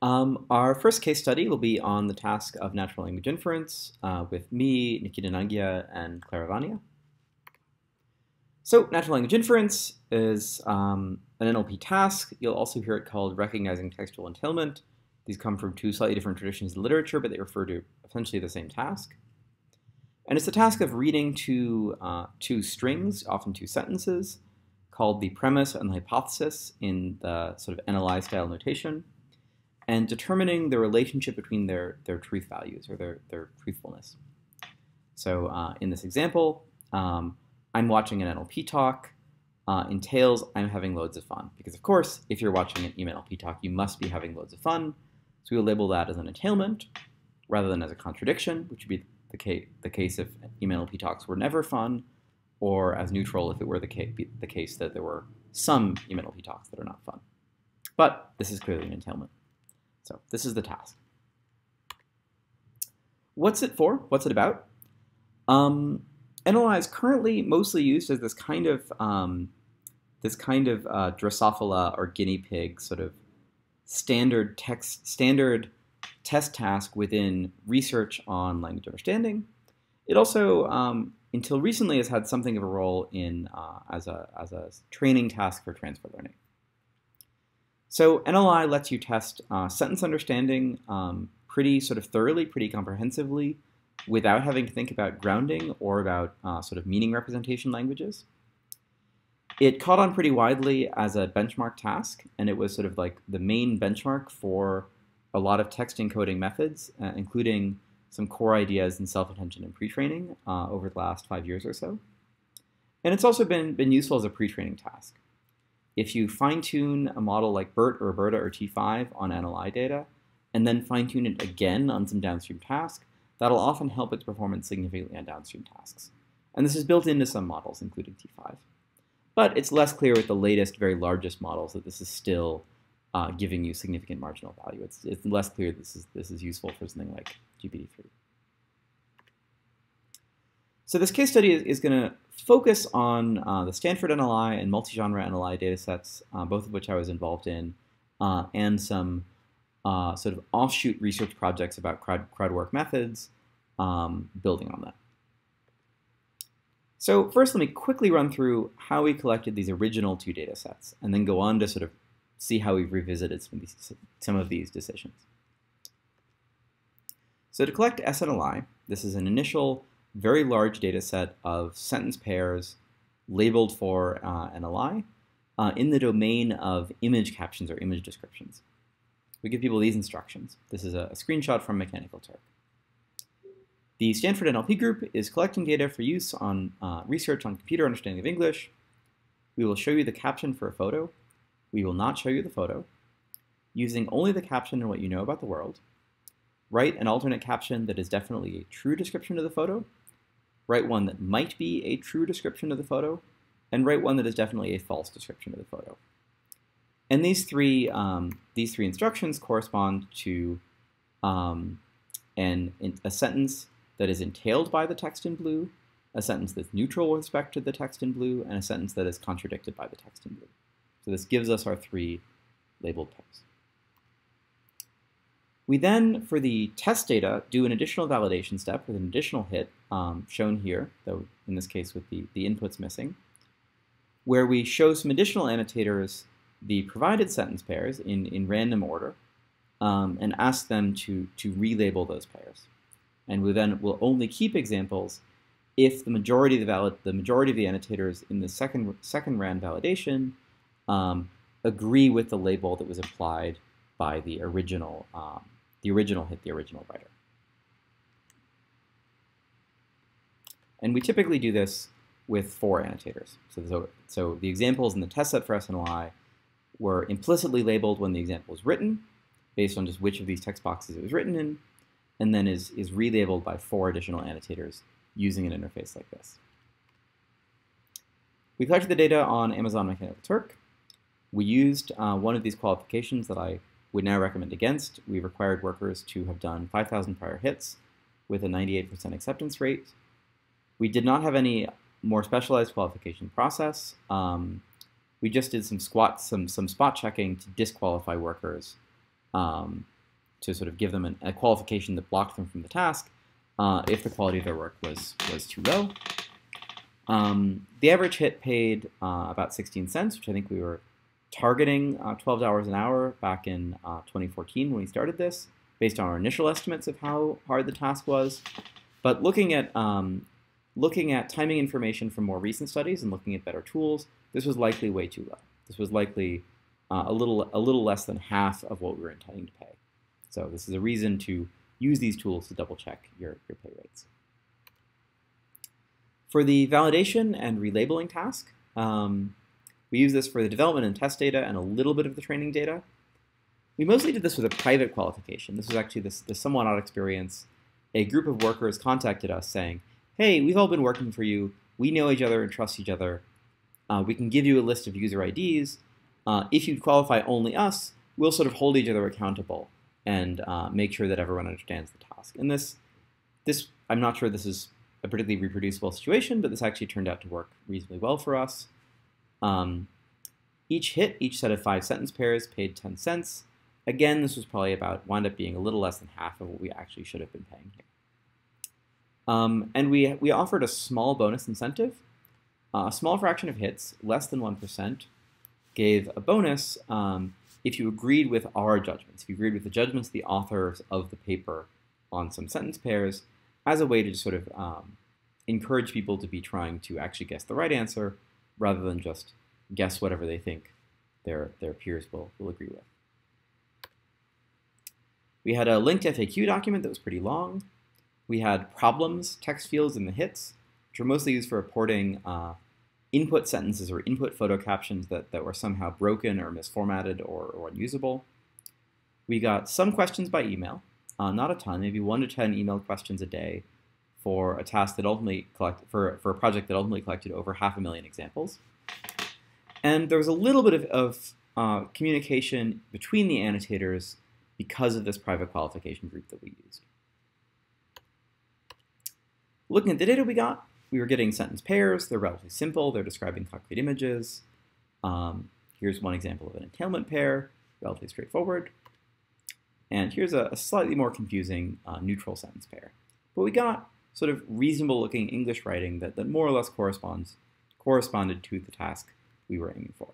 Our first case study will be on the task of natural language inference with me, Nikita, Nangia, and Clara, Vania. So natural language inference is an NLP task. You'll also hear it called recognizing textual entailment. These come from two slightly different traditions in literature, but they refer to essentially the same task. And it's the task of reading two strings, often two sentences, called the premise and the hypothesis in the sort of NLI style notation, and determining the relationship between their truth values or their truthfulness. So in this example, I'm watching an NLP talk. Entails I'm having loads of fun. Because of course, if you're watching an EMNLP talk, you must be having loads of fun. So we will label that as an entailment rather than as a contradiction, which would be the case if EMNLP talks were never fun, or as neutral if it were the case that there were some EMNLP talks that are not fun. But this is clearly an entailment. So this is the task. What's it for? What's it about? NLI is currently mostly used as this kind of Drosophila or guinea pig sort of standard test task within research on language understanding. It also, until recently, has had something of a role in as a training task for transfer learning. So NLI lets you test sentence understanding pretty sort of thoroughly, pretty comprehensively, without having to think about grounding or about sort of meaning representation languages. It caught on pretty widely as a benchmark task, and it was sort of like the main benchmark for a lot of text encoding methods, including some core ideas in self-attention and pre-training over the last 5 years or so. And it's also been useful as a pre-training task. If you fine-tune a model like BERT or BERTA or T5 on NLI data, and then fine-tune it again on some downstream task, that'll often help its performance significantly on downstream tasks. And this is built into some models, including T5. But it's less clear with the latest, very largest models that this is still giving you significant marginal value. It's less clear this is useful for something like GPT-3. So this case study is going to focus on the Stanford NLI and multi-genre NLI datasets, both of which I was involved in, and some sort of offshoot research projects about crowdwork methods, building on that. So first, let me quickly run through how we collected these original two datasets, and then go on to sort of see how we've revisited some of these decisions. So to collect SNLI, this is an initial very large data set of sentence pairs labeled for NLI in the domain of image captions or image descriptions. We give people these instructions. This is a screenshot from Mechanical Turk. The Stanford NLP group is collecting data for use on research on computer understanding of English. We will show you the caption for a photo. We will not show you the photo. Using only the caption and what you know about the world. Write an alternate caption that is definitely a true description of the photo. Write one that might be a true description of the photo. And write one that is definitely a false description of the photo. And these three instructions correspond to a sentence that is entailed by the text in blue, a sentence that's neutral with respect to the text in blue, and a sentence that is contradicted by the text in blue. So this gives us our three labeled pairs. We then, for the test data, do an additional validation step with an additional hit, shown here, though in this case with the inputs missing, where we show some additional annotators the provided sentence pairs in random order, and ask them to relabel those pairs. And we then will only keep examples if the majority of the annotators in the second round validation agree with the label that was applied by the original hit, the original writer. And we typically do this with 4 annotators. So the examples in the test set for SNLI were implicitly labeled when the example was written, based on just which of these text boxes it was written in, and then is relabeled by 4 additional annotators using an interface like this. We collected the data on Amazon Mechanical Turk. We used one of these qualifications that I would now recommend against. We required workers to have done 5,000 prior hits with a 98% acceptance rate. We did not have any more specialized qualification process. We just did some spot checking to disqualify workers to sort of give them a qualification that blocked them from the task if the quality of their work was too low. The average hit paid about 16 cents, which I think we were targeting $12 an hour back in 2014 when we started this, based on our initial estimates of how hard the task was. But looking at timing information from more recent studies and looking at better tools, this was likely way too low. This was likely a little less than half of what we were intending to pay. So this is a reason to use these tools to double check your pay rates. For the validation and relabeling task, we use this for the development and test data and a little bit of the training data. We mostly did this with a private qualification. This was actually this somewhat odd experience. A group of workers contacted us saying, hey, we've all been working for you. We know each other and trust each other. We can give you a list of user IDs. If you qualify only us, we'll sort of hold each other accountable and make sure that everyone understands the task. And this, I'm not sure this is a particularly reproducible situation, but this actually turned out to work reasonably well for us. Each set of 5 sentence pairs paid 10 cents. Again, this was probably wound up being a little less than half of what we actually should have been paying here. And we offered a small bonus incentive. A small fraction of hits, less than 1%, gave a bonus if you agreed with our judgments, if you agreed with the judgments of the authors of the paper on some sentence pairs, as a way to sort of encourage people to be trying to actually guess the right answer rather than just guess whatever they think their peers will agree with. We had a linked FAQ document that was pretty long. We had problems, text fields in the hits, which were mostly used for reporting input sentences or input photo captions that were somehow broken or misformatted or unusable. We got some questions by email, not a ton, maybe 1 to 10 email questions a day for a task that ultimately for a project that ultimately collected over 500,000 examples. And there was a little bit of communication between the annotators because of this private qualification group that we used. Looking at the data we got, we were getting sentence pairs. They're relatively simple. They're describing concrete images. Here's one example of an entailment pair, relatively straightforward. And here's a slightly more confusing neutral sentence pair. But we got sort of reasonable looking English writing that more or less corresponded to the task we were aiming for.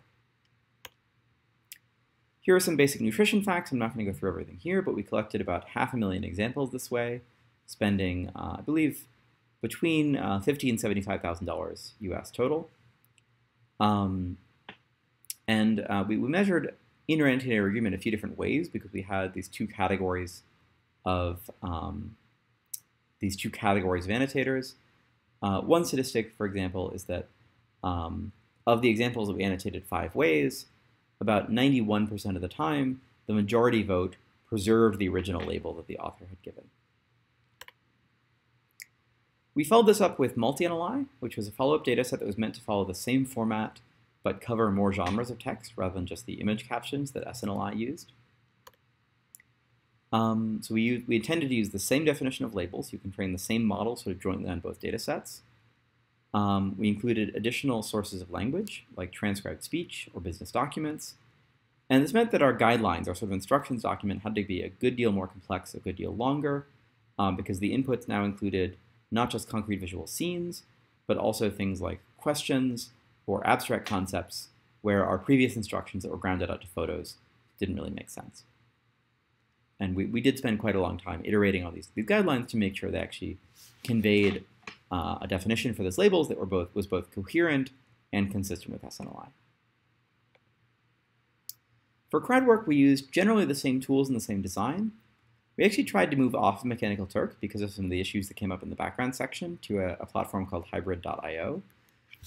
Here are some basic nutrition facts. I'm not going to go through everything here, but we collected about 500,000 examples this way, spending, I believe, between $50,000 and $75,000 US total. We measured inter-annotator agreement a few different ways because we had these two categories of annotators. One statistic, for example, is that of the examples that we annotated 5 ways, about 91% of the time, the majority vote preserved the original label that the author had given. We followed this up with MultiNLI, which was a follow-up dataset that was meant to follow the same format but cover more genres of text rather than just the image captions that SNLI used. So we intended to use the same definition of labels. You can train the same model sort of jointly on both datasets. We included additional sources of language, like transcribed speech or business documents. And this meant that our guidelines, our sort of instructions document, had to be a good deal more complex, a good deal longer, because the inputs now included not just concrete visual scenes, but also things like questions or abstract concepts where our previous instructions that were grounded out to photos didn't really make sense. And we did spend quite a long time iterating on these guidelines to make sure they actually conveyed a definition for those labels that was both coherent and consistent with SNLI. For Crowdwork, we used generally the same tools and the same design. We actually tried to move off of Mechanical Turk because of some of the issues that came up in the background section to a platform called hybrid.io.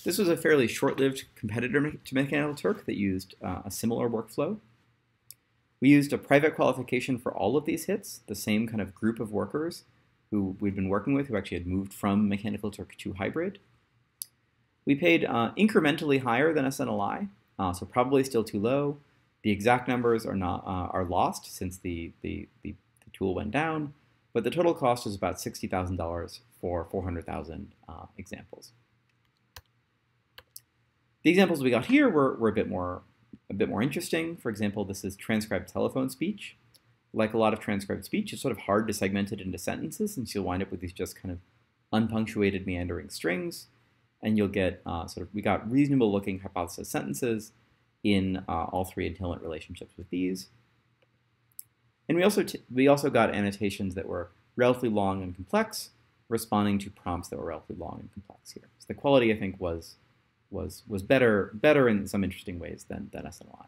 This was a fairly short-lived competitor to Mechanical Turk that used a similar workflow. We used a private qualification for all of these hits, the same kind of group of workers who we'd been working with who actually had moved from Mechanical Turk to hybrid. We paid incrementally higher than SNLI, so probably still too low. The exact numbers are lost since the tool went down, but the total cost was about $60,000 for 400,000 examples. The examples we got here were a bit more interesting. For example, this is transcribed telephone speech. like a lot of transcribed speech, it's sort of hard to segment it into sentences, since you'll wind up with these just kind of unpunctuated meandering strings, and you'll get we got reasonable looking hypothesis sentences in all three entailment relationships with these. And we also got annotations that were relatively long and complex, responding to prompts that were relatively long and complex here. So the quality, I think, was better in some interesting ways than SNLI.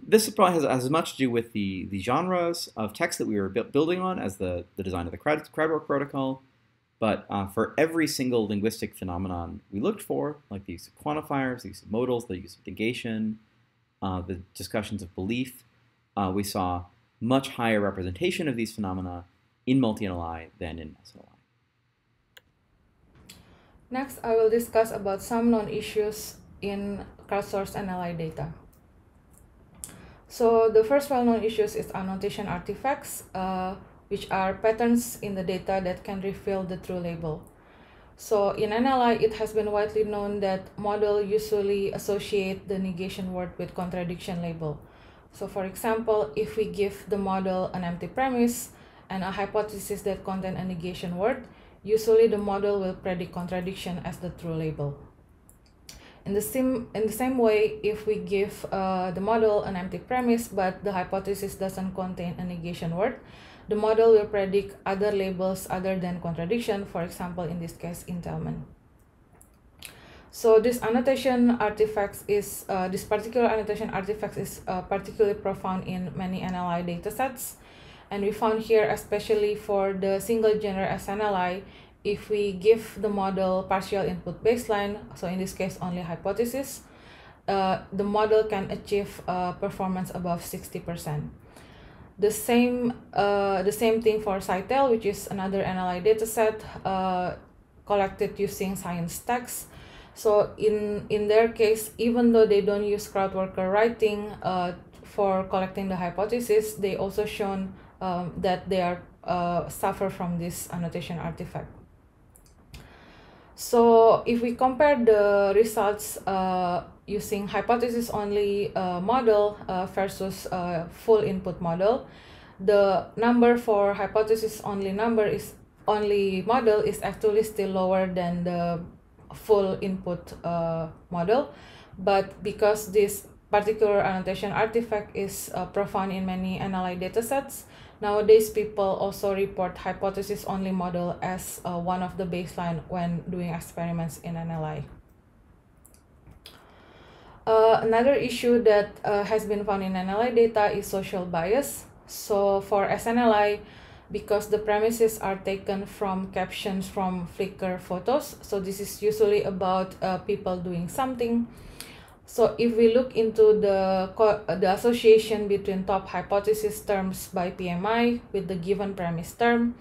This probably has as much to do with the genres of text that we were building on as the design of the Crowdwork protocol. But for every single linguistic phenomenon we looked for, like the use of quantifiers, the use of modals, the use of negation, the discussions of belief, we saw much higher representation of these phenomena in MultiNLI than in SNLI. Next, I will discuss about some known issues in crowdsourced NLI data. So the first well-known issues is annotation artifacts, which are patterns in the data that can reveal the true label. So in NLI, it has been widely known that model usually associate the negation word with contradiction label. So for example, if we give the model an empty premise and a hypothesis that contain a negation word, usually the model will predict contradiction as the true label. In the same way, if we give the model an empty premise but the hypothesis doesn't contain a negation word, the model will predict other labels other than contradiction, for example, in this case, entailment. So this annotation artifacts is, this particular annotation artifacts is particularly profound in many NLI datasets. And we found here, especially for the single genre SNLI, if we give the model partial input baseline, so in this case only hypothesis, the model can achieve performance above 60%. The same thing for Citel, which is another NLI dataset collected using science text. So in their case, even though they don't use Crowdworker writing for collecting the hypothesis, they also shown that they are suffer from this annotation artifact. So if we compare the results using hypothesis only model versus full input model, the number for hypothesis only model is actually still lower than the full input model. But because this particular annotation artifact is profound in many NLI datasets, nowadays people also report hypothesis only model as one of the baseline when doing experiments in NLI. Another issue that has been found in NLI data is social bias. So for SNLI, because the premises are taken from captions from Flickr photos, so this is usually about people doing something. So if we look into the association between top hypothesis terms by PMI with the given premise term,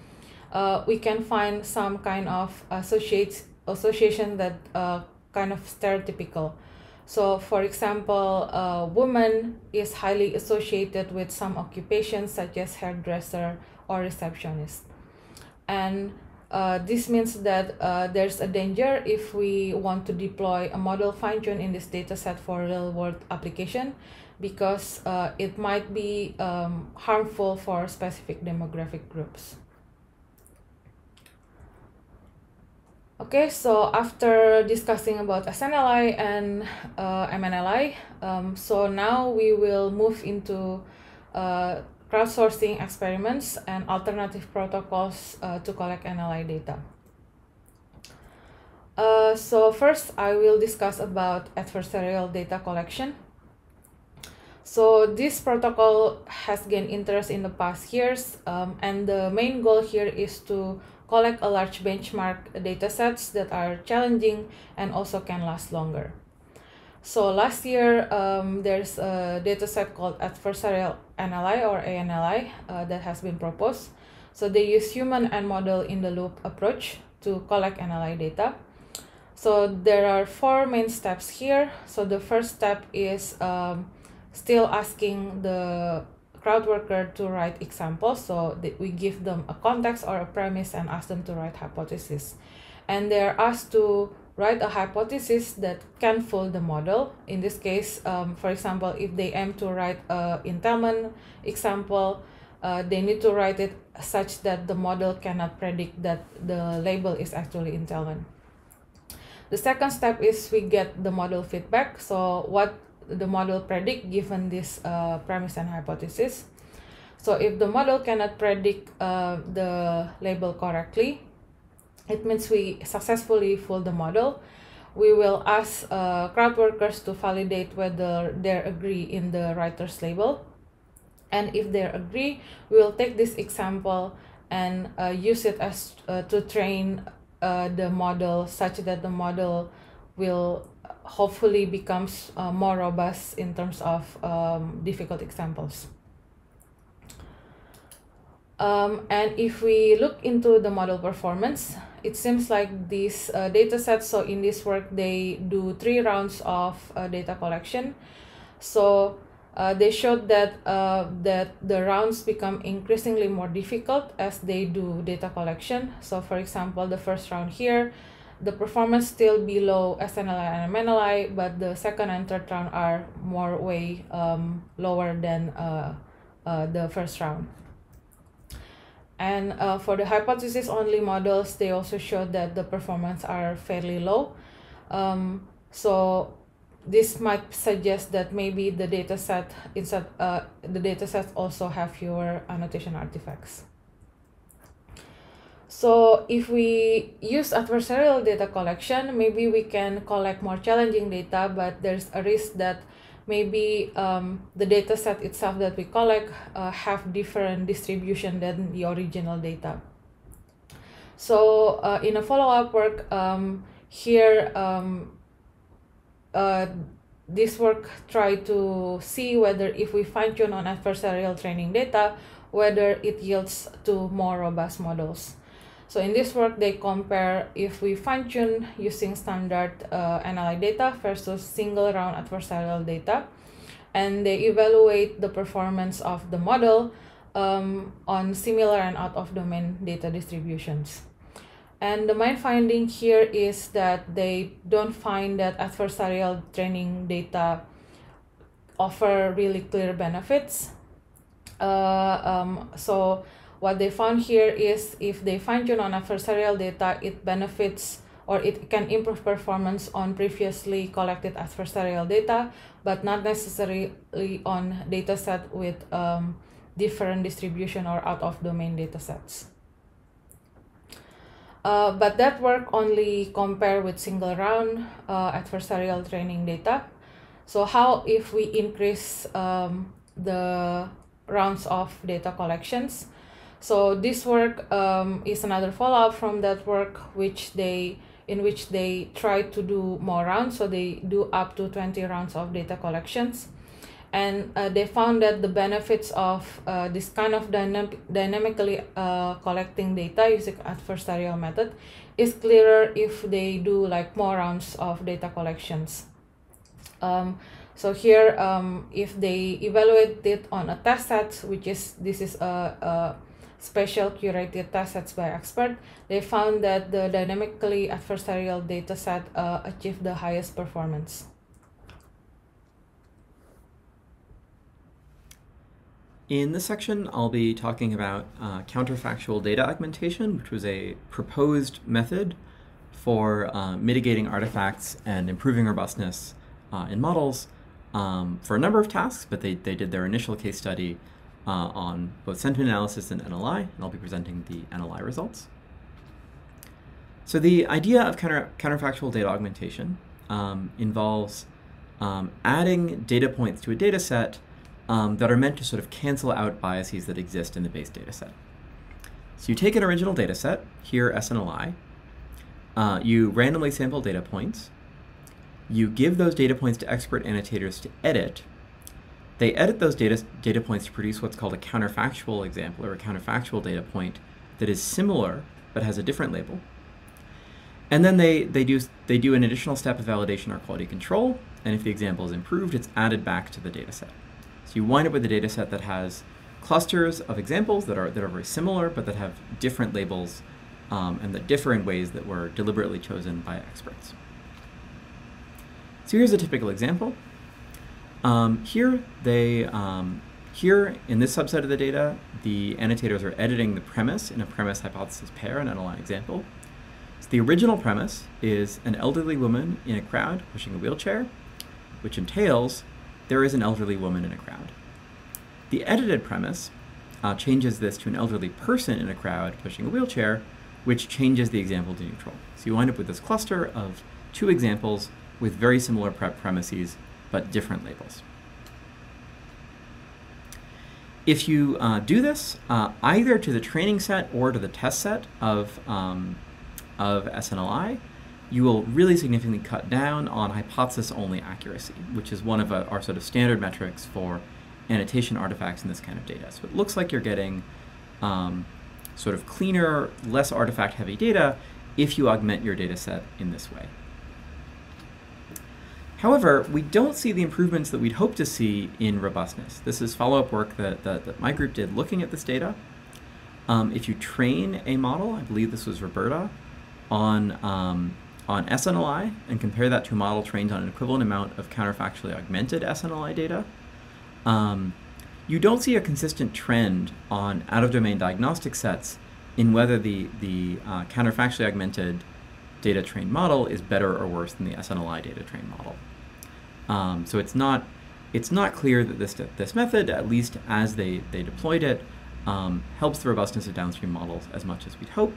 we can find some kind of association that kind of stereotypical. So for example, woman is highly associated with some occupations such as hairdresser or receptionist. And this means that there's a danger if we want to deploy a model fine-tune in this dataset for real-world application, because it might be harmful for specific demographic groups. Okay, so after discussing about SNLI and EMNLI, so now we will move into crowdsourcing experiments and alternative protocols to collect NLI data. So first, I will discuss about adversarial data collection. So this protocol has gained interest in the past years, and the main goal here is to collect a large benchmark datasets that are challenging and also can last longer. So last year, there's a dataset called Adversarial NLI or ANLI that has been proposed. So they use human and model in the loop approach to collect NLI data. So there are 4 main steps here. So the first step is still asking the Crowdworker to write examples. So we give them a context or a premise and ask them to write hypothesis. And they're asked to write a hypothesis that can fool the model. In this case, for example, if they aim to write an entailment example, they need to write it such that the model cannot predict that the label is actually entailment. The second step is we get the model feedback. So what the model predict given this premise and hypothesis. So if the model cannot predict the label correctly, it means we successfully fool the model. We will ask crowd workers to validate whether they agree in the writer's label. And if they agree, we will take this example and use it as to train the model such that the model will hopefully becomes more robust in terms of difficult examples. And if we look into the model performance, it seems like these data sets, so in this work, they do 3 rounds of data collection. So they showed that, that the rounds become increasingly more difficult as they do data collection. So for example, the first round here, the performance still below SNLI and MNLI, but the second and third round are way lower than the first round. And for the hypothesis-only models, they also showed that the performance are fairly low. So this might suggest that maybe the dataset the datasets also have fewer annotation artifacts. So if we use adversarial data collection, maybe we can collect more challenging data, but there's a risk that maybe the data set itself that we collect have different distribution than the original data. So in a follow-up work here, this work tried to see whether if we fine-tune on adversarial training data, whether it yields to more robust models. So in this work, they compare if we fine-tune using standard NLI data versus single round adversarial data, and they evaluate the performance of the model on similar and out-of-domain data distributions. And the main finding here is that they don't find that adversarial training data offer really clear benefits. So what they found here is if they fine-tune on adversarial data, it benefits or it can improve performance on previously collected adversarial data, but not necessarily on dataset with different distribution or out-of-domain datasets. But that work only compare with single round adversarial training data. So how if we increase the rounds of data collections? So this work is another follow-up from that work in which they try to do more rounds. So they do up to 20 rounds of data collections. And they found that the benefits of this kind of dynamically collecting data using adversarial method is clearer if they do like more rounds of data collections. So here, if they evaluate it on a test set, this is a special curated test sets by expert, they found that the dynamically adversarial data set achieved the highest performance. In this section, I'll be talking about counterfactual data augmentation, which was a proposed method for mitigating artifacts and improving robustness in models for a number of tasks, but they did their initial case study on both sentiment analysis and NLI, and I'll be presenting the NLI results. So the idea of counterfactual data augmentation involves adding data points to a data set that are meant to sort of cancel out biases that exist in the base data set. So you take an original data set, here SNLI, you randomly sample data points, you give those data points to expert annotators to edit. They edit those data points to produce what's called a counterfactual example or a counterfactual data point that is similar but has a different label. And then they do an additional step of validation or quality control, and if the example is improved, it's added back to the data set. So you wind up with a data set that has clusters of examples that are very similar, but that have different labels and that differ in ways that were deliberately chosen by experts. So here's a typical example. Here in this subset of the data, the annotators are editing the premise in a premise hypothesis pair, an NLI example. So the original premise is an elderly woman in a crowd pushing a wheelchair, which entails there is an elderly woman in a crowd. The edited premise changes this to an elderly person in a crowd pushing a wheelchair, which changes the example to neutral. So you wind up with this cluster of two examples with very similar premises, but different labels. If you do this either to the training set or to the test set of SNLI, you will really significantly cut down on hypothesis-only accuracy, which is one of our sort of standard metrics for annotation artifacts in this kind of data. So it looks like you're getting sort of cleaner, less artifact-heavy data if you augment your data set in this way. However, we don't see the improvements that we'd hope to see in robustness. This is follow-up work that my group did looking at this data. If you train a model, I believe this was Roberta, on SNLI and compare that to a model trained on an equivalent amount of counterfactually augmented SNLI data, you don't see a consistent trend on out-of-domain diagnostic sets in whether the counterfactually augmented data trained model is better or worse than the SNLI data trained model. So it's not clear that this method, at least as they deployed it, helps the robustness of downstream models as much as we'd hope.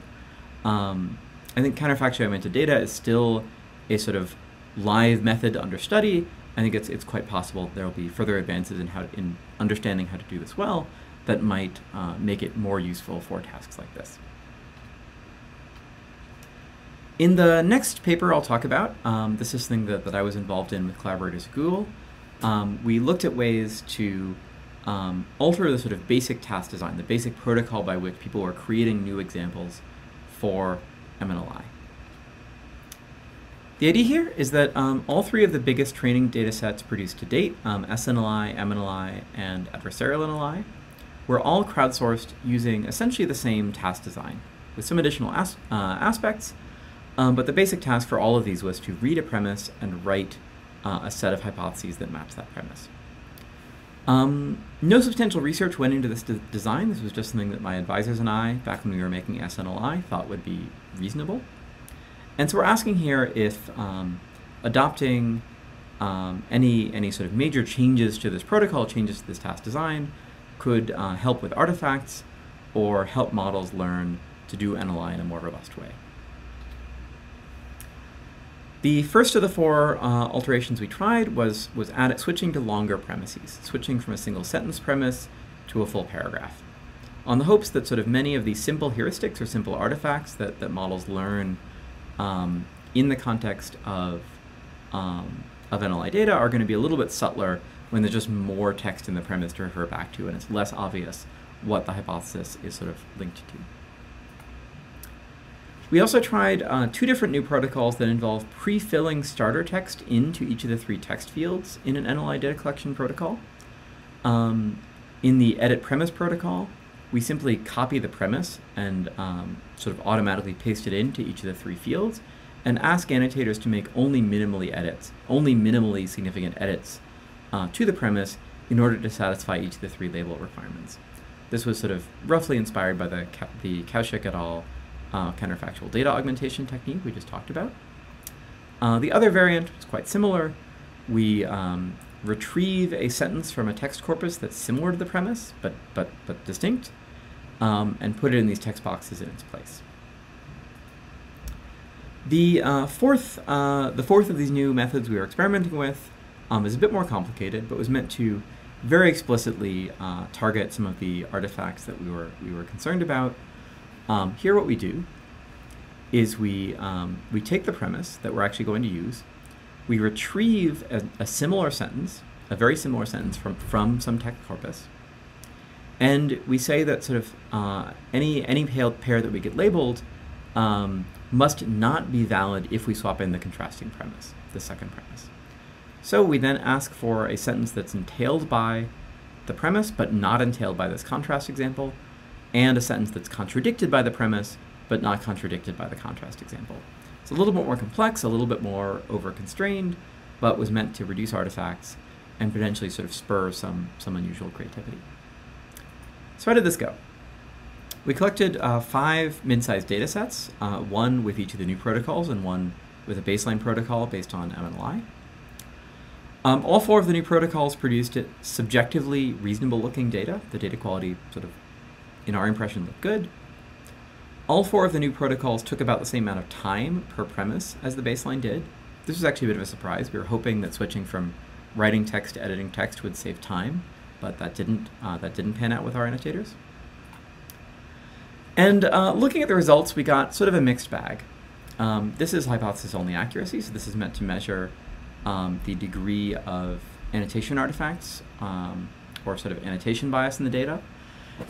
I think counterfactually augmented data is still a sort of live method under study. I think it's quite possible there will be further advances in understanding how to do this well that might make it more useful for tasks like this. In the next paper I'll talk about, this is something that I was involved in with collaborators at Google. We looked at ways to alter the sort of basic task design, the basic protocol by which people are creating new examples for MNLI. The idea here is that all three of the biggest training data sets produced to date, SNLI, MNLI, and Adversarial NLI, were all crowdsourced using essentially the same task design with some additional aspects, but the basic task for all of these was to read a premise and write a set of hypotheses that match that premise. No substantial research went into this design. This was just something that my advisors and I, back when we were making SNLI, thought would be reasonable. And so we're asking here if adopting any sort of major changes to this protocol, changes to this task design, could help with artifacts or help models learn to do NLI in a more robust way. The first of the four alterations we tried was switching to longer premises, switching from a single sentence premise to a full paragraph, on the hopes that sort of many of these simple heuristics or simple artifacts that models learn in the context of NLI data are going to be a little bit subtler when there's just more text in the premise to refer back to, and it's less obvious what the hypothesis is sort of linked to. We also tried two different new protocols that involve pre-filling starter text into each of the three text fields in an NLI data collection protocol. In the edit premise protocol, we simply copy the premise and sort of automatically paste it into each of the three fields and ask annotators to make only minimally significant edits to the premise in order to satisfy each of the three label requirements. This was sort of roughly inspired by the Kaushik et al. Counterfactual data augmentation technique we just talked about. The other variant was quite similar. We retrieve a sentence from a text corpus that's similar to the premise, but distinct, and put it in these text boxes in its place. The fourth of these new methods we were experimenting with is a bit more complicated, but was meant to very explicitly target some of the artifacts that we were concerned about. Here what we do is we take the premise that we're actually going to use, we retrieve a similar sentence, a very similar sentence from some text corpus, and we say that sort of any pair that we get labeled must not be valid if we swap in the contrasting premise, the second premise. So we then ask for a sentence that's entailed by the premise but not entailed by this contrast example, and a sentence that's contradicted by the premise, but not contradicted by the contrast example. It's a little bit more complex, a little bit more over-constrained, but was meant to reduce artifacts and potentially sort of spur some unusual creativity. So how did this go? We collected 5 mid-sized data sets, one with each of the new protocols and one with a baseline protocol based on MNLI. All 4 of the new protocols produced subjectively reasonable-looking data. The data quality sort of, in our impression, looked good. All 4 of the new protocols took about the same amount of time per premise as the baseline did. This was actually a bit of a surprise. We were hoping that switching from writing text to editing text would save time, but that didn't pan out with our annotators. And looking at the results, we got sort of a mixed bag. This is hypothesis-only accuracy, so this is meant to measure the degree of annotation artifacts, or sort of annotation bias in the data.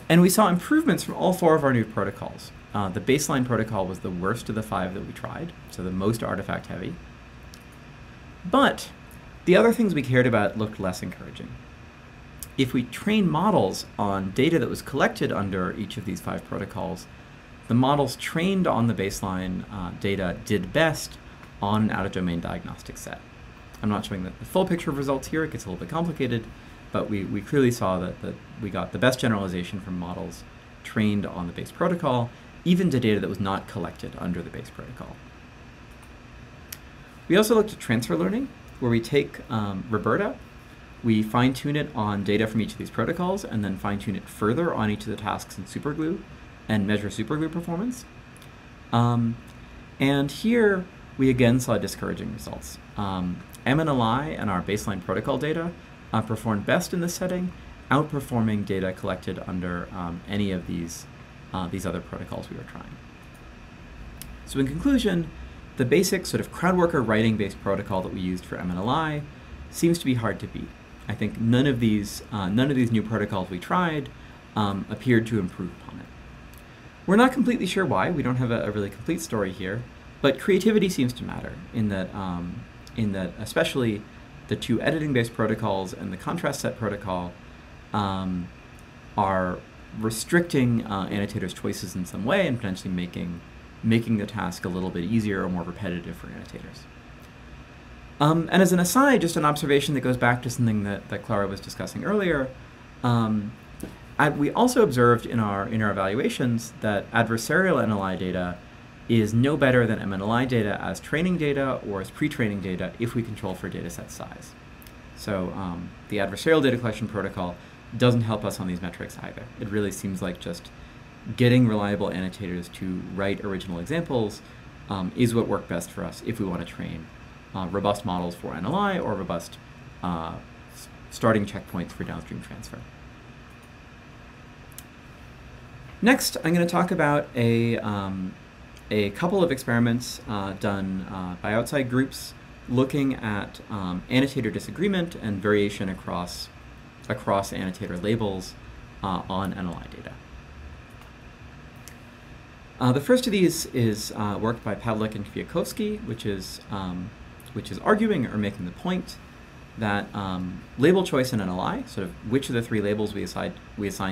And we saw improvements from all 4 of our new protocols. The baseline protocol was the worst of the 5 that we tried, so the most artifact heavy. But the other things we cared about looked less encouraging. If we train models on data that was collected under each of these 5 protocols, the models trained on the baseline data did best on an out-of-domain diagnostic set. I'm not showing the full picture of results here, it gets a little bit complicated, but we clearly saw that we got the best generalization from models trained on the base protocol, even to data that was not collected under the base protocol. We also looked at transfer learning, where we take Roberta, we fine-tune it on data from each of these protocols, and then fine-tune it further on each of the tasks in superglue, and measure superglue performance. And here, we again saw discouraging results. MNLI and our baseline protocol data performed best in this setting, outperforming data collected under any of these other protocols we were trying. So in conclusion, the basic sort of crowdworker writing-based protocol that we used for MNLI seems to be hard to beat. I think none of these new protocols we tried appeared to improve upon it. We're not completely sure why. We don't have a really complete story here, but creativity seems to matter in that especially the 2 editing-based protocols and the contrast set protocol are restricting annotators' choices in some way and potentially making the task a little bit easier or more repetitive for annotators. And as an aside, just an observation that goes back to something that Clara was discussing earlier, we also observed in our evaluations that adversarial NLI data is no better than MNLI data as training data or as pre-training data if we control for dataset size. So the adversarial data collection protocol doesn't help us on these metrics either. It really seems like just getting reliable annotators to write original examples is what worked best for us if we want to train robust models for NLI or robust starting checkpoints for downstream transfer. Next, I'm going to talk about a couple of experiments done by outside groups looking at annotator disagreement and variation across annotator labels on NLI data. The first of these is work by Pavlik and Kwiatkowski, which is arguing or making the point that label choice in NLI, sort of which of the 3 labels we assign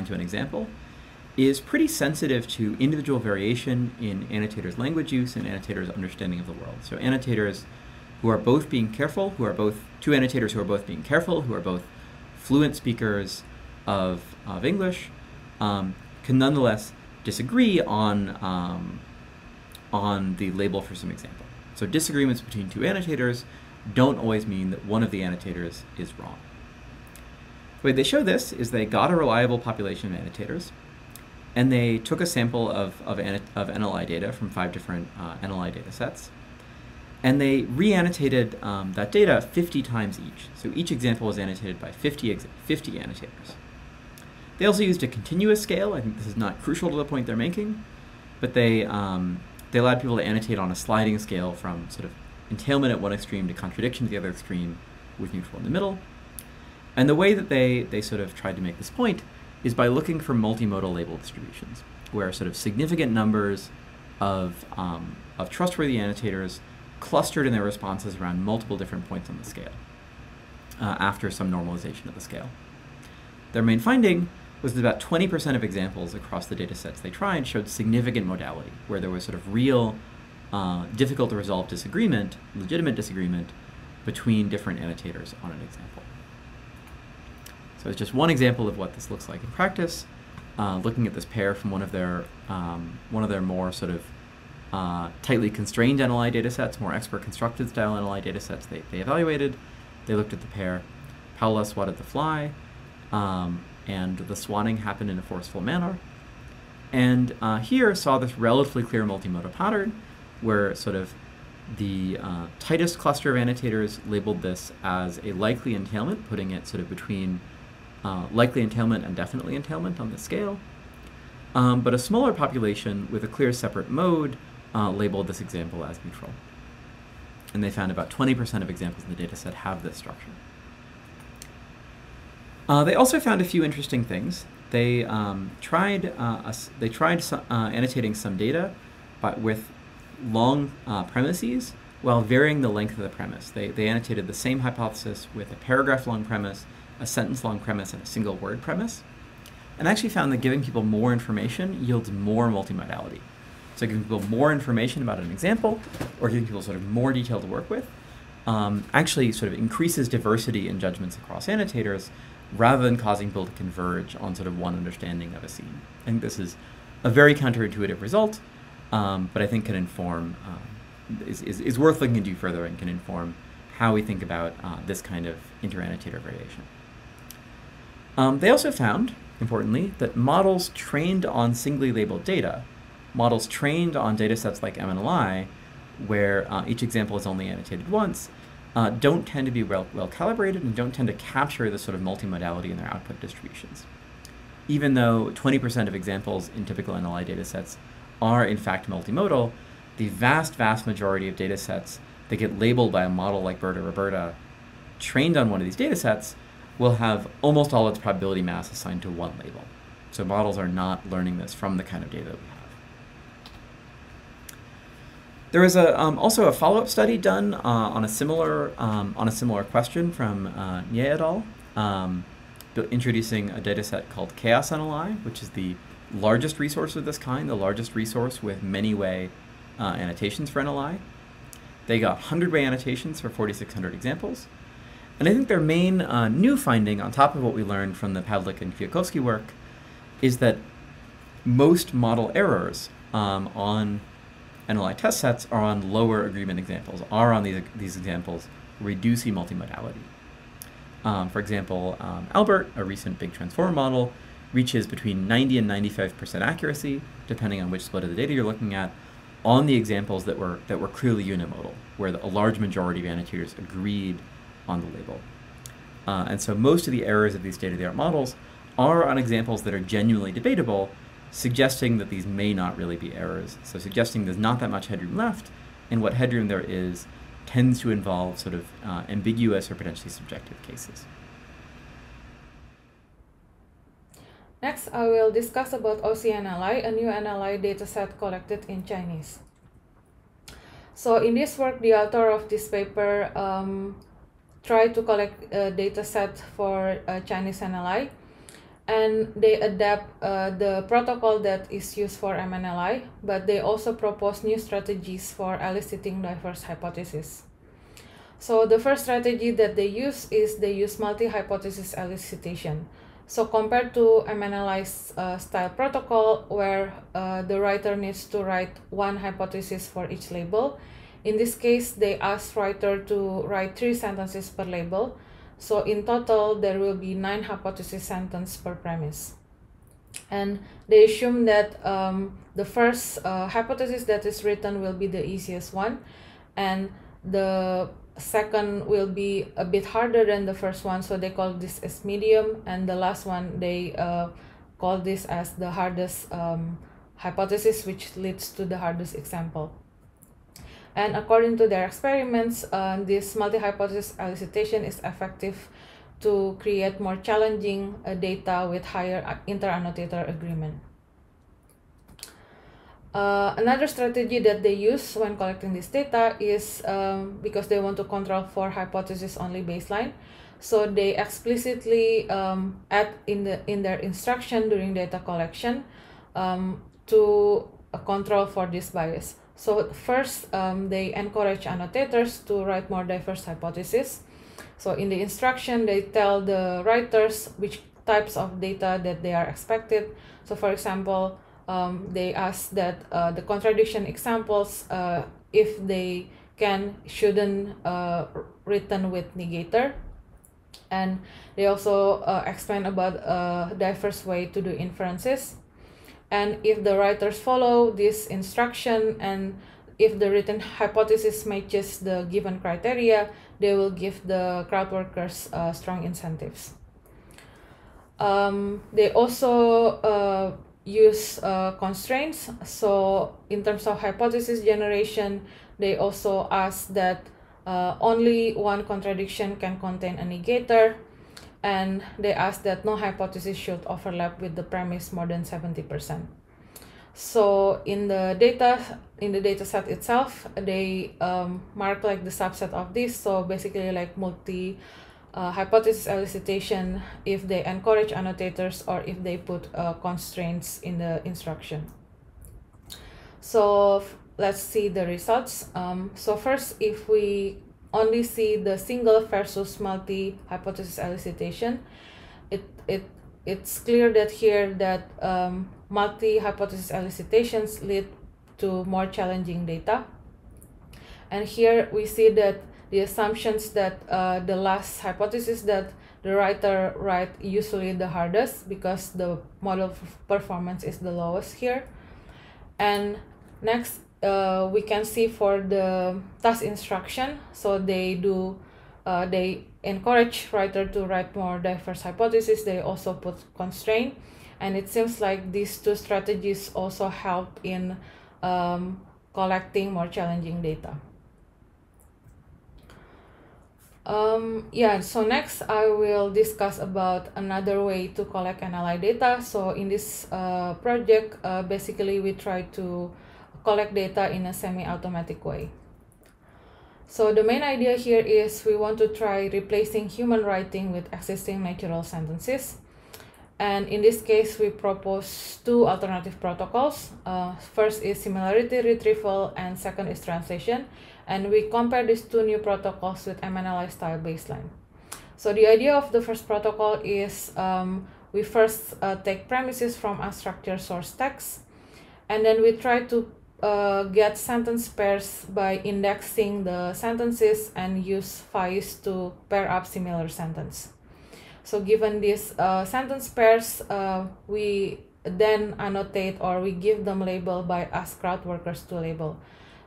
to an example, is pretty sensitive to individual variation in annotators' language use and annotators' understanding of the world. So annotators who are both being careful, 2 annotators who are both being careful, who are both fluent speakers of English, can nonetheless disagree on the label for some example. So disagreements between 2 annotators don't always mean that one of the annotators is wrong. The way they show this is they got a reliable population of annotators, and they took a sample of NLI data from 5 different NLI data sets, and they re-annotated that data 50 times each. So each example was annotated by 50 annotators. They also used a continuous scale. I think this is not crucial to the point they're making, but they allowed people to annotate on a sliding scale from sort of entailment at one extreme to contradiction at the other extreme with neutral in the middle. And the way that they sort of tried to make this point is by looking for multimodal label distributions, where sort of significant numbers of trustworthy annotators clustered in their responses around multiple different points on the scale after some normalization of the scale. Their main finding was that about 20% of examples across the data sets they tried showed significant modality, where there was sort of real difficult to resolve disagreement, legitimate disagreement, between different annotators on an example. So it's just one example of what this looks like in practice. Looking at this pair from one of their more sort of tightly constrained NLI datasets, more expert constructed style NLI datasets they evaluated. They looked at the pair. Paula swatted the fly, and the swatting happened in a forceful manner. And here saw this relatively clear multimodal pattern where sort of the tightest cluster of annotators labeled this as a likely entailment, putting it sort of between likely entailment and definitely entailment on the scale. But a smaller population with a clear separate mode labeled this example as neutral. And they found about 20% of examples in the dataset have this structure. They also found a few interesting things. They tried annotating some data, but with long premises while varying the length of the premise. They annotated the same hypothesis with a paragraph-long premise, a sentence-long premise, and a single-word premise, and actually found that giving people more information yields more multimodality. So giving people more information about an example, or giving people sort of more detail to work with, actually sort of increases diversity in judgments across annotators, rather than causing people to converge on sort of one understanding of a scene. I think this is a very counterintuitive result, but I think can inform, is worth looking into further and can inform how we think about this kind of inter-annotator variation. They also found, importantly, that models trained on singly labeled data, models trained on datasets like MNLI, where each example is only annotated once, don't tend to be well calibrated and don't tend to capture the sort of multimodality in their output distributions. Even though 20% of examples in typical NLI datasets are in fact multimodal, the vast majority of datasets that get labeled by a model like BERT or Roberta trained on one of these datasets will have almost all its probability mass assigned to one label. So models are not learning this from the kind of data that we have. There was also a follow-up study done on a similar question from Nangia et al., introducing a dataset called Chaos NLI, which is the largest resource of this kind, the largest resource with many-way annotations for NLI. They got 100-way annotations for 4,600 examples. And I think their main new finding, on top of what we learned from the Pavlik and Kwiatkowski work, is that most model errors on NLI test sets are on lower agreement examples, are on these examples where we do see multimodality. For example, Albert, a recent big transformer model, reaches between 90 and 95% accuracy, depending on which split of the data you're looking at, on the examples that were clearly unimodal, where a large majority of annotators agreed on the label. And so most of the errors of these state-of-the-art models are on examples that are genuinely debatable, suggesting that these may not really be errors. So suggesting there's not that much headroom left, and what headroom there is tends to involve sort of ambiguous or potentially subjective cases. Next, I will discuss about OCNLI, a new NLI dataset collected in Chinese. So in this work, the author of this paper tried to collect a dataset for Chinese NLI, and they adapt the protocol that is used for MNLI, but they also propose new strategies for eliciting diverse hypotheses. So the first strategy that they use is they use multi-hypothesis elicitation. So compared to MNLI's style protocol, where the writer needs to write one hypothesis for each label, in this case, they ask writer to write 3 sentences per label. So in total, there will be 9 hypothesis sentences per premise. And they assume that the first hypothesis that is written will be the easiest one, and the second will be a bit harder than the first one, so they call this as medium, and the last one they call this as the hardest hypothesis, which leads to the hardest example. And according to their experiments, this multi-hypothesis elicitation is effective to create more challenging data with higher inter-annotator agreement. Another strategy that they use when collecting this data is because they want to control for hypothesis-only baseline, so they explicitly add in their instruction during data collection to control for this bias. So first, they encourage annotators to write more diverse hypotheses. So in the instruction, they tell the writers which types of data that they are expected. So for example, they ask that the contradiction examples, if they shouldn't written with negator. And they also explain about a diverse way to do inferences. And if the writers follow this instruction and if the written hypothesis matches the given criteria, they will give the crowd workers strong incentives. They also use constraints. So in terms of hypothesis generation, they also ask that only one contradiction can contain a negator, and they ask that no hypothesis should overlap with the premise more than 70%. So in the data set itself, they mark like the subset of this. So basically like hypothesis elicitation if they encourage annotators or if they put constraints in the instruction. So let's see the results. So first, if we only see the single versus multi-hypothesis elicitation, it's clear that here that multi-hypothesis elicitations lead to more challenging data. And here we see that the assumptions that the last hypothesis that the writer write usually the hardest because the model performance is the lowest here. And next, we can see for the task instruction, so they encourage writer to write more diverse hypotheses. They also put constraint, and it seems like these two strategies also help in collecting more challenging data. So next I will discuss about another way to collect NLI data. So in this project, basically we try to collect data in a semi-automatic way. So the main idea here is we want to try replacing human writing with existing natural sentences. And in this case, we propose two alternative protocols. First is similarity retrieval and second is translation. And we compare these two new protocols with MNLI style baseline. So the idea of the first protocol is we first take premises from unstructured source text, and then we try to get sentence pairs by indexing the sentences and use FAIS to pair up similar sentence. So given these sentence pairs, we then annotate or we give them label by ask crowd workers to label.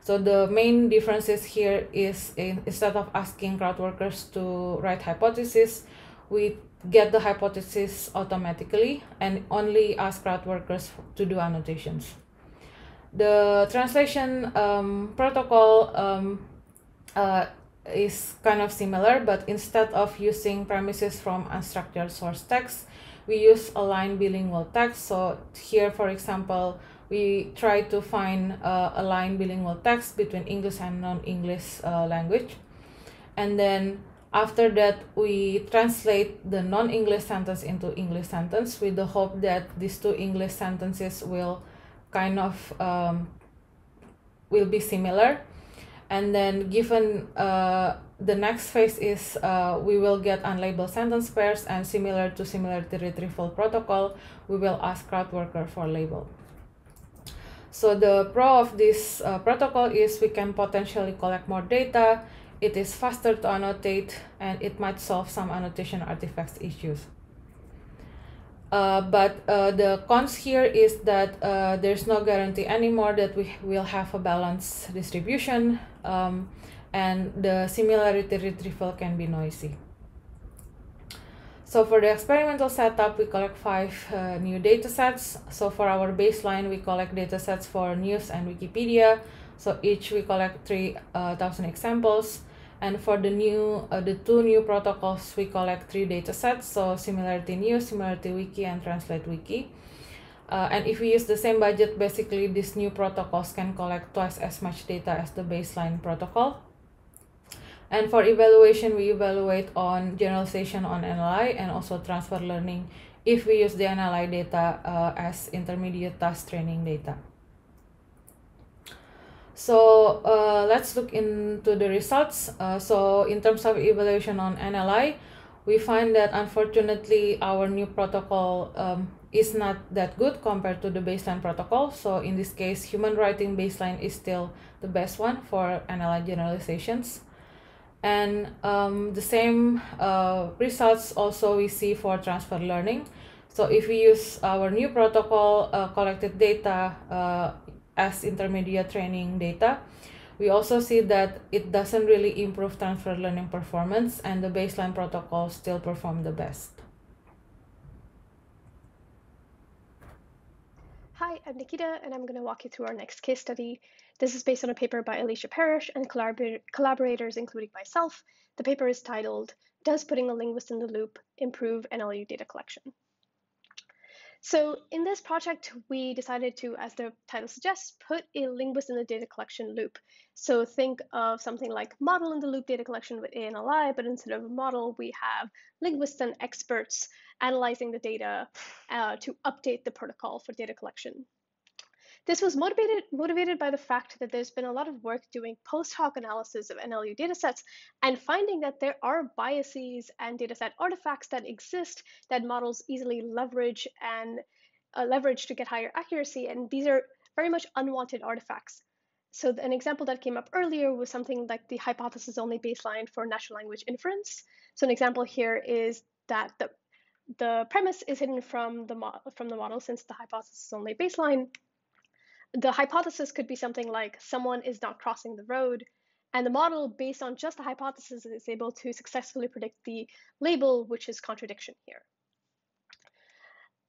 So the main differences here is instead of asking crowd workers to write hypothesis, we get the hypothesis automatically and only ask crowd workers to do annotations. The translation protocol is kind of similar, but instead of using premises from unstructured source text, we use aligned bilingual text. So here, for example, we try to find aligned bilingual text between English and non-English language. And then after that, we translate the non-English sentence into English sentence with the hope that these two English sentences will kind of will be similar. And then given the next phase is we will get unlabeled sentence pairs, and similar to similarity retrieval protocol, we will ask crowd worker for label. So the pro of this protocol is we can potentially collect more data, it is faster to annotate, and it might solve some annotation artifacts issues. But the cons here is that there's no guarantee anymore that we will have a balanced distribution, and the similarity retrieval can be noisy. So for the experimental setup, we collect 5 new datasets. So for our baseline, we collect datasets for news and Wikipedia. So each we collect 3,000 examples. And for the two new protocols, we collect 3 datasets. So similarity news, similarity wiki, and translate wiki. And if we use the same budget, basically these new protocols can collect twice as much data as the baseline protocol. And for evaluation, we evaluate on generalization on NLI and also transfer learning if we use the NLI data as intermediate task training data. So let's look into the results. So in terms of evaluation on NLI, we find that unfortunately our new protocol is not that good compared to the baseline protocol. So in this case, human writing baseline is still the best one for NLI generalizations. And the same results also we see for transfer learning. So if we use our new protocol collected data as intermediate training data, we also see that it doesn't really improve transfer learning performance, and the baseline protocol still perform the best. Hi, I'm Nikita, and I'm going to walk you through our next case study. This is based on a paper by Alicia Parrish and collaborators, including myself. The paper is titled, Does Putting a Linguist in the Loop Improve NLU Data Collection? So in this project, we decided to, as the title suggests, put a linguist in the data collection loop. So think of something like model in the loop data collection with ANLI, but instead of a model, we have linguists and experts analyzing the data to update the protocol for data collection. This was motivated by the fact that there's been a lot of work doing post hoc analysis of NLU datasets and finding that there are biases and dataset artifacts that exist that models easily leverage to get higher accuracy, and these are very much unwanted artifacts. So an example that came up earlier was something like the hypothesis-only baseline for natural language inference. So an example here is that the premise is hidden from the model since the hypothesis-only baseline. The hypothesis could be something like someone is not crossing the road, and the model, based on just the hypothesis, is able to successfully predict the label, which is contradiction here.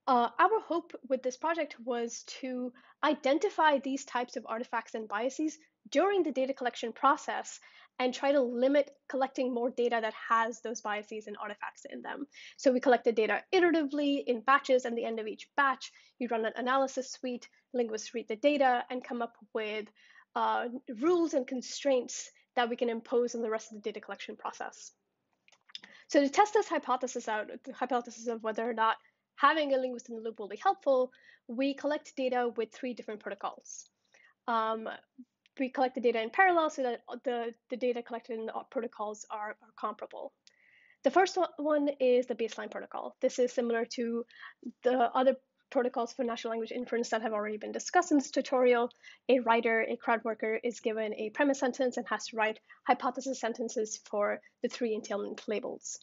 Our hope with this project was to identify these types of artifacts and biases during the data collection process and try to limit collecting more data that has those biases and artifacts in them. So we collected data iteratively in batches, and at the end of each batch, you run an analysis suite, linguists read the data, and come up with rules and constraints that we can impose on the rest of the data collection process. So to test this hypothesis out, the hypothesis of whether or not having a linguist in the loop will be helpful, we collect data with 3 different protocols. We collect the data in parallel so that the data collected in the protocols are comparable. The first one is the baseline protocol. This is similar to the other protocols for natural language inference that have already been discussed in this tutorial. A writer, a crowd worker, is given a premise sentence and has to write hypothesis sentences for the 3 entailment labels.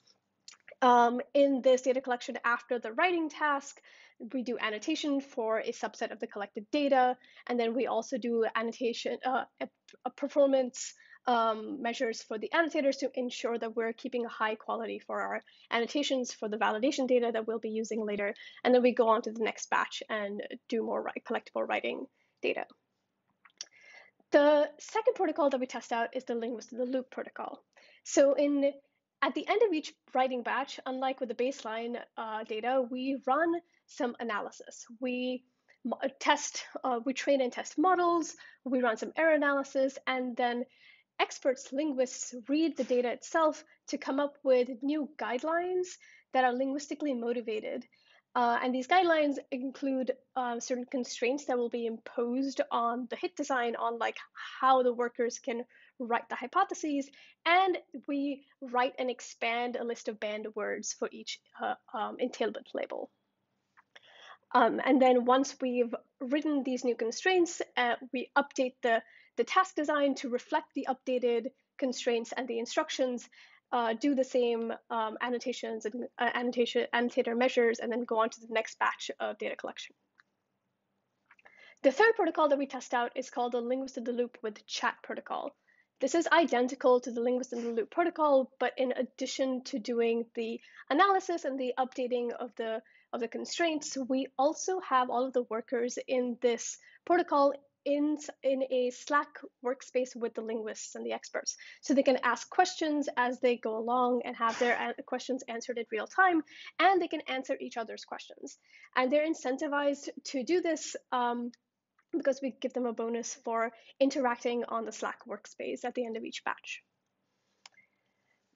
In this data collection, after the writing task, we do annotation for a subset of the collected data, and then we also do annotation, performance measures for the annotators to ensure that we're keeping a high quality for our annotations for the validation data that we'll be using later. And then we go on to the next batch and do more collectible writing data. The second protocol that we test out is the linguist in the loop protocol. So at the end of each writing batch, unlike with the baseline data, we run some analysis. We train and test models, we run some error analysis, and then experts, linguists, read the data itself to come up with new guidelines that are linguistically motivated. And these guidelines include certain constraints that will be imposed on the hit design, on like how the workers can write the hypotheses, and we write and expand a list of banned words for each entailment label. And then once we've written these new constraints, we update the task design to reflect the updated constraints and the instructions, do the same annotations and annotator measures, and then go on to the next batch of data collection. The third protocol that we test out is called the linguist in the loop with chat protocol. This is identical to the linguist in the loop protocol, but in addition to doing the analysis and the updating of the constraints, we also have all of the workers in this protocol in a Slack workspace with the linguists and the experts. So they can ask questions as they go along and have their questions answered in real time, and they can answer each other's questions. And they're incentivized to do this because we give them a bonus for interacting on the Slack workspace at the end of each batch.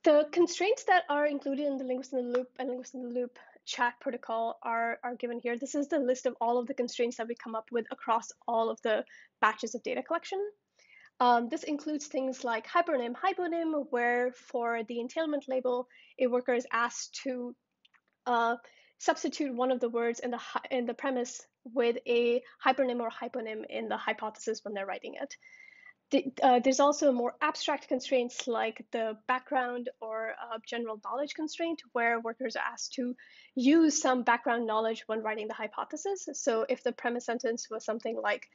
The constraints that are included in the linguist in the loop and linguist in the loop chat protocol are given here. This is the list of all of the constraints that we come up with across all of the batches of data collection. This includes things like hypernym, where for the entailment label, a worker is asked to substitute one of the words in the premise with a hypernym or hyponym in the hypothesis when they're writing it. There's also more abstract constraints like the background or general knowledge constraint, where workers are asked to use some background knowledge when writing the hypothesis. So if the premise sentence was something like,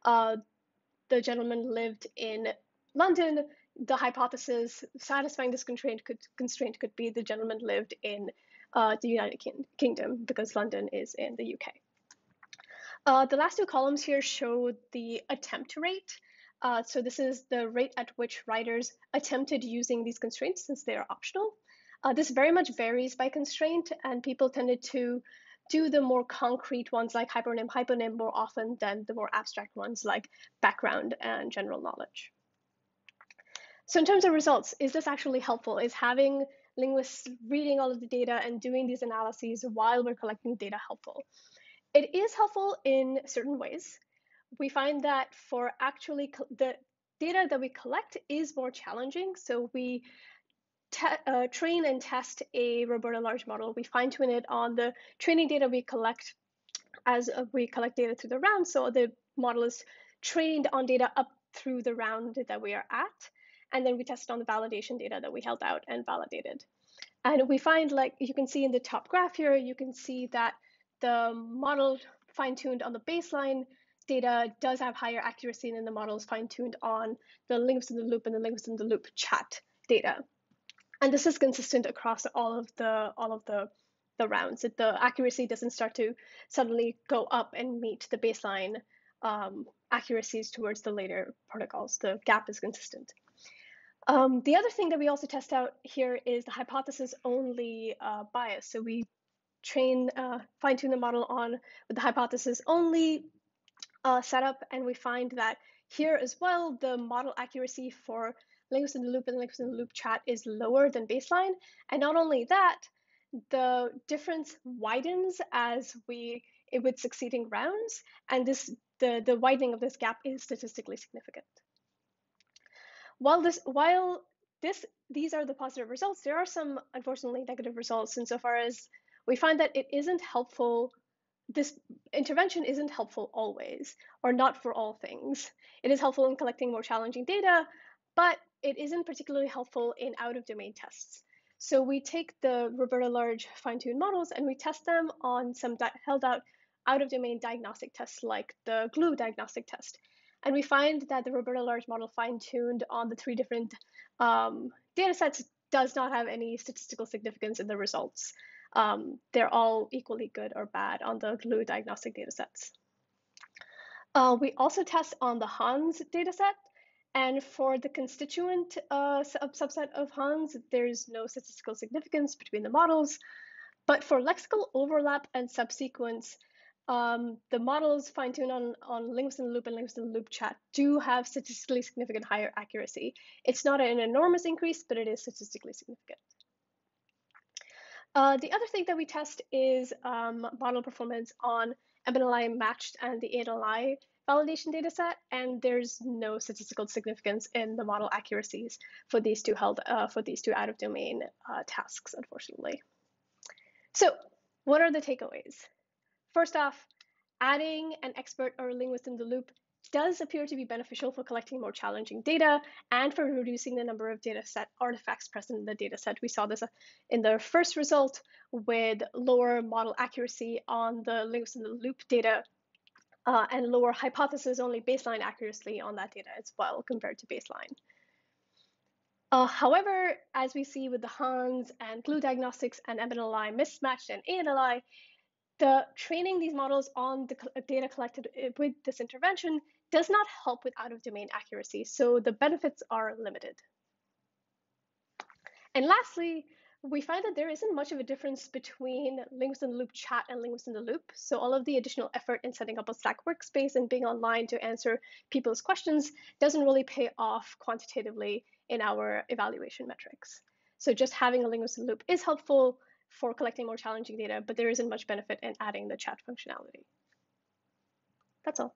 the gentleman lived in London, the hypothesis satisfying this constraint could be the gentleman lived in the United Kingdom, because London is in the UK. The last two columns here show the attempt rate. So this is the rate at which writers attempted using these constraints, since they are optional. This very much varies by constraint, and people tended to do the more concrete ones like hyponym more often than the more abstract ones like background and general knowledge. So in terms of results, is this actually helpful? Is having linguists reading all of the data and doing these analyses while we're collecting data helpful? It is helpful in certain ways. We find that for actually the data that we collect is more challenging. So we train and test a Roberta large model. We fine tune it on the training data we collect as we collect data through the round. So the model is trained on data up through the round that we are at. And then we test on the validation data that we held out and validated. And we find, like you can see in the top graph here, you can see that the model fine-tuned on the baseline data does have higher accuracy than the models fine-tuned on the linguist in the loop and the linguist in the loop chat data. And this is consistent across all of the rounds. That the accuracy doesn't start to suddenly go up and meet the baseline accuracies towards the later protocols. The gap is consistent. The other thing that we also test out here is the hypothesis-only bias. So we fine-tune the model with the hypothesis-only setup, and we find that here as well, the model accuracy for linguist in the loop and linguist in the loop chat is lower than baseline. And not only that, the difference widens with succeeding rounds, and the widening of this gap is statistically significant. While these are the positive results, there are some unfortunately negative results insofar as we find that it isn't helpful. This intervention isn't helpful always, or not for all things. It is helpful in collecting more challenging data, but it isn't particularly helpful in out-of-domain tests. So we take the Roberta large fine-tuned models and we test them on some held out-of-domain diagnostic tests like the glue diagnostic test. And we find that the Roberta large model fine-tuned on the 3 different data sets does not have any statistical significance in the results. They're all equally good or bad on the glue diagnostic data sets. We also test on the Hans dataset, and for the constituent subset of Hans, there's no statistical significance between the models. But for lexical overlap and subsequence, the models fine-tuned on linguist in the loop and linguist in the loop chat do have statistically significant higher accuracy. It's not an enormous increase, but it is statistically significant. The other thing that we test is model performance on MultiNLI matched and the NLI validation dataset, and there's no statistical significance in the model accuracies for these two out-of-domain tasks, unfortunately. So, what are the takeaways? First off, adding an expert or a linguist in the loop does appear to be beneficial for collecting more challenging data and for reducing the number of dataset artifacts present in the dataset. We saw this in the first result with lower model accuracy on the linguist in the loop data and lower hypothesis-only baseline accuracy on that data as well compared to baseline. However, as we see with the Hans and glue diagnostics and MultiNLI mismatched and ANLI, the training these models on the data collected with this intervention does not help with out-of-domain accuracy, so the benefits are limited. And lastly, we find that there isn't much of a difference between linguist in the loop chat and linguist in the loop. So all of the additional effort in setting up a Slack workspace and being online to answer people's questions doesn't really pay off quantitatively in our evaluation metrics. So just having a linguist in the loop is helpful for collecting more challenging data, but there isn't much benefit in adding the chat functionality. That's all.